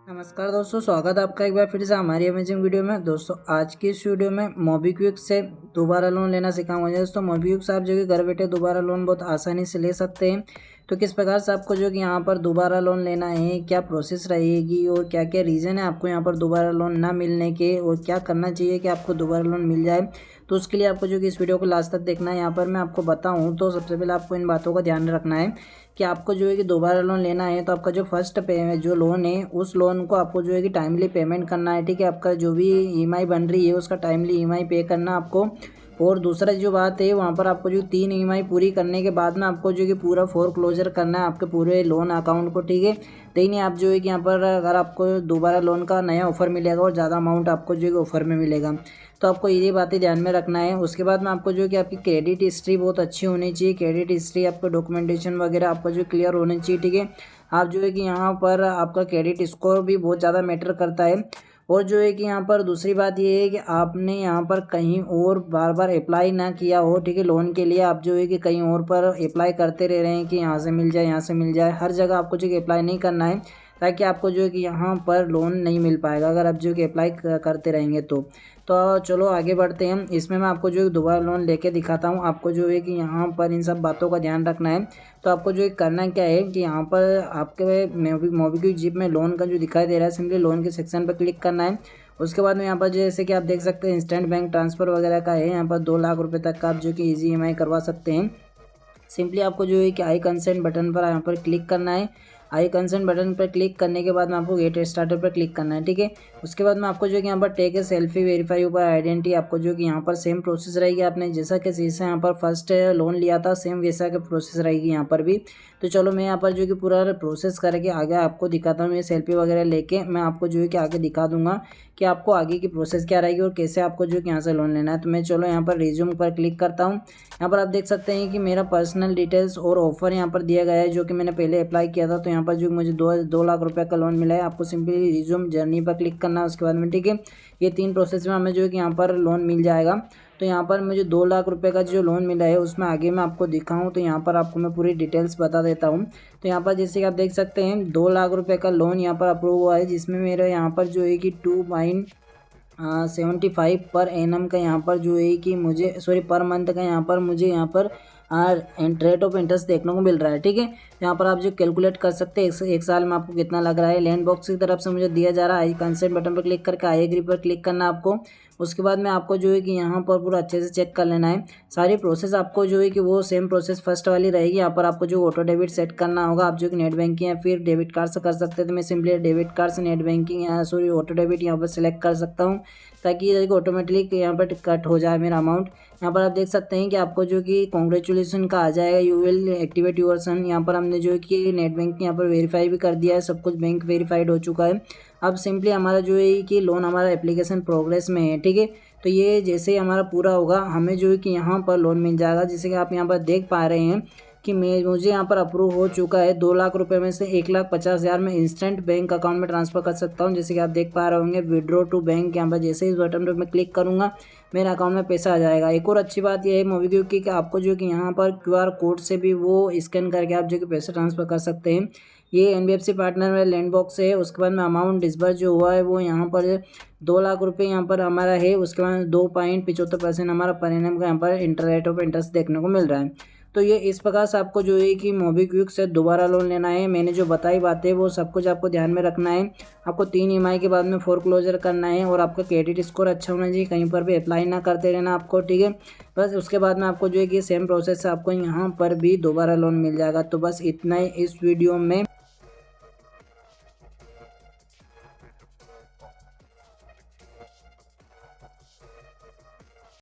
नमस्कार दोस्तों, स्वागत है आपका एक बार फिर से हमारी अमेजिंग वीडियो में। दोस्तों आज की इस वीडियो में मोबीक्विक से दोबारा लोन लेना सिखाऊंगा। दोस्तों मोबीक्विक से आप जो कि घर बैठे दोबारा लोन बहुत आसानी से ले सकते हैं। तो किस प्रकार से आपको जो कि यहाँ पर दोबारा लोन लेना है, क्या प्रोसेस रहेगी और क्या क्या रीज़न है आपको यहाँ पर दोबारा लोन ना मिलने के, और क्या करना चाहिए कि आपको दोबारा लोन मिल जाए, तो उसके लिए आपको जो कि इस वीडियो को लास्ट तक देखना है। यहाँ पर मैं आपको बताऊँ तो सबसे पहले आपको इन बातों का ध्यान रखना है कि आपको जो है कि दोबारा लोन लेना है तो आपका जो फर्स्ट पे जो लोन है उस लोन को आपको जो है कि टाइमली पेमेंट करना है। ठीक है, आपका जो भी ईएमआई बन रही है उसका टाइमली ईएमआई पे करना आपको। और दूसरा जो बात है वहाँ पर आपको जो 3 ईएमआई पूरी करने के बाद में आपको जो कि पूरा फोरक्लोजर करना है आपके पूरे लोन अकाउंट को। ठीक है, तो नहीं आप जो है कि यहाँ पर अगर आपको दोबारा लोन का नया ऑफ़र मिलेगा और ज़्यादा अमाउंट आपको जो है ऑफ़र में मिलेगा, तो आपको ये बातें ध्यान में रखना है। उसके बाद में आपको जो है कि आपकी क्रेडिट हिस्ट्री बहुत अच्छी होनी चाहिए। क्रेडिट हिस्ट्री आपका डॉक्यूमेंटेशन वगैरह आपका जो क्लियर होना चाहिए। ठीक है, आप जो है कि यहाँ पर आपका क्रेडिट स्कोर भी बहुत ज़्यादा मैटर करता है। और जो है कि यहाँ पर दूसरी बात ये है कि आपने यहाँ पर कहीं और बार बार अप्लाई ना किया हो। ठीक है, लोन के लिए आप जो है कि कहीं और पर अप्लाई करते रह रहे हैं कि यहाँ से मिल जाए यहाँ से मिल जाए, हर जगह आपको जो कि अप्लाई नहीं करना है, ताकि आपको जो है कि यहाँ पर लोन नहीं मिल पाएगा अगर आप जो कि अप्लाई करते रहेंगे तो चलो आगे बढ़ते हैं। इसमें मैं आपको जो है दोबारा लोन लेके दिखाता हूँ। आपको जो है कि यहाँ पर इन सब बातों का ध्यान रखना है। तो आपको जो है करना क्या है कि यहाँ पर आपके मोबीक्विक जिप में लोन का जो दिखाई दे रहा है, सिंपली लोन के सेक्शन पर क्लिक करना है। उसके बाद में यहाँ पर जैसे कि आप देख सकते हैं इंस्टेंट बैंक ट्रांसफ़र वगैरह का है। यहाँ पर 2 लाख रुपये तक का आप जो कि ईजी ईएमआई करवा सकते हैं। सिंपली आपको जो है कि आई कंसेंट बटन पर यहाँ पर क्लिक करना है। आई कंसेंट बटन पर क्लिक करने के बाद में आपको गेट स्टार्टर पर क्लिक करना है। ठीक है, उसके बाद में आपको जो कि यहाँ पर टेक ए सेल्फी वेरीफाई ऊपर आइडेंटिटी, आपको जो कि यहाँ पर सेम प्रोसेस रहेगी। आपने जैसा कि जैसे यहाँ पर फर्स्ट लोन लिया था सेम वैसा का प्रोसेस रहेगी यहाँ पर भी। तो चलो मैं यहाँ पर जो कि पूरा प्रोसेस करके आगे आपको दिखाता हूँ। ये सेल्फी वगैरह लेके मैं आपको जो है कि आगे दिखा दूंगा कि आपको आगे की प्रोसेस क्या रहेगी और कैसे आपको जो कि यहाँ से लोन लेना है। तो मैं चलो यहाँ पर रिज्यूम पर क्लिक करता हूँ। यहाँ पर आप देख सकते हैं कि मेरा पर्सनल डिटेल्स और ऑफर यहाँ पर दिया गया है जो कि मैंने पहले अप्लाई किया था। तो यहाँ पर जो मुझे 2 लाख रुपए का लोन मिला है। आपको सिंपली रिज्यूम जर्नी पर क्लिक करना है उसके बाद में। ठीक है, ये 3 प्रोसेस में हमें जो है कि यहाँ पर लोन मिल जाएगा। तो यहाँ पर मुझे 2 लाख रुपए का जो लोन मिला है उसमें आगे मैं आपको दिखाऊं तो यहाँ पर आपको मैं पूरी डिटेल्स बता देता हूँ। तो यहाँ पर जैसे कि आप देख सकते हैं 2 लाख रुपए का लोन यहाँ पर अप्रूव हुआ है, जिसमें मेरा यहाँ पर जो है कि 2.75 पर एनम का यहाँ पर जो है कि मुझे पर मंथ का यहाँ पर मुझे यहाँ पर रेट ऑफ इंटरेस्ट देखने को मिल रहा है। ठीक है, यहाँ पर आप जो कैलकुलेट कर सकते हैं एक साल में आपको कितना लग रहा है। लैंड बॉक्स की तरफ से मुझे दिया जा रहा है। आई कंसेंट बटन पर क्लिक करके आई एग्री पर क्लिक करना आपको। उसके बाद में आपको जो है कि यहाँ पर पूरा अच्छे से चेक कर लेना है। सारी प्रोसेस आपको जो है कि वो सेम प्रोसेस फर्स्ट वाली रहेगी। यहाँ पर आपको जो ऑटो डेबिट सेट करना होगा, आप जो कि नेट बैंकिंग या फिर डेबिट कार्ड से कर सकते हैं। तो मैं सिंपली डेबिट कार्ड से नेट बैंकिंग ऑटो डेबिट यहाँ पर सिलेक्ट कर सकता हूँ, ताकि ये ऑटोमेटिकली यहाँ पर कट हो जाए मेरा अमाउंट। यहाँ पर आप देख सकते हैं कि आपको जो कि कॉन्ग्रेचुलेसन का आ जाएगा, you will activate your son. यहाँ पर हमने जो है कि नेट बैंकिंग यहाँ पर वेरीफाई भी कर दिया है, सब कुछ बैंक वेरीफाइड हो चुका है। अब सिंपली हमारा जो है कि लोन हमारा एप्लीकेशन प्रोग्रेस में है। ठीक है, तो ये जैसे ही हमारा पूरा होगा हमें जो है कि यहाँ पर लोन मिल जाएगा। जैसे कि आप यहाँ पर देख पा रहे हैं कि मुझे यहाँ पर अप्रूव हो चुका है। 2 लाख रुपए में से 1,50,000 में इंस्टेंट बैंक अकाउंट में ट्रांसफ़र कर सकता हूँ। जैसे कि आप देख पा रहे होंगे विड्रॉ टू बैंक, यहाँ पर जैसे ही इस बटन पर मैं क्लिक करूँगा मेरे अकाउंट में पैसा आ जाएगा। एक और अच्छी बात यह है मोबीक्विक की कि आपको जो कि यहाँ पर QR कोड से भी वो स्कैन करके आप जो कि पैसे ट्रांसफ़र कर सकते हैं। ये NBFC पार्टनर में लैंड बॉक्स है। उसके बाद में अमाउंट डिसबर्स जो हुआ है वो यहाँ पर 2 लाख रुपये यहाँ पर हमारा है। उसके बाद 2.75% हमारा पर एनम का यहाँ पर रेट ऑफ इंटरेस्ट देखने को मिल रहा है। तो ये इस प्रकार से आपको जो है कि मोबीक्विक से दोबारा लोन लेना है। मैंने जो बताई बातें वो सब कुछ आपको ध्यान में रखना है। आपको 3 ईएमआई के बाद में फोरक्लोजर करना है और आपका क्रेडिट स्कोर अच्छा होना चाहिए, कहीं पर भी अप्लाई ना करते रहना आपको। ठीक है, बस उसके बाद में आपको जो है कि सेम प्रोसेस से आपको यहाँ पर भी दोबारा लोन मिल जाएगा। तो बस इतना ही इस वीडियो में।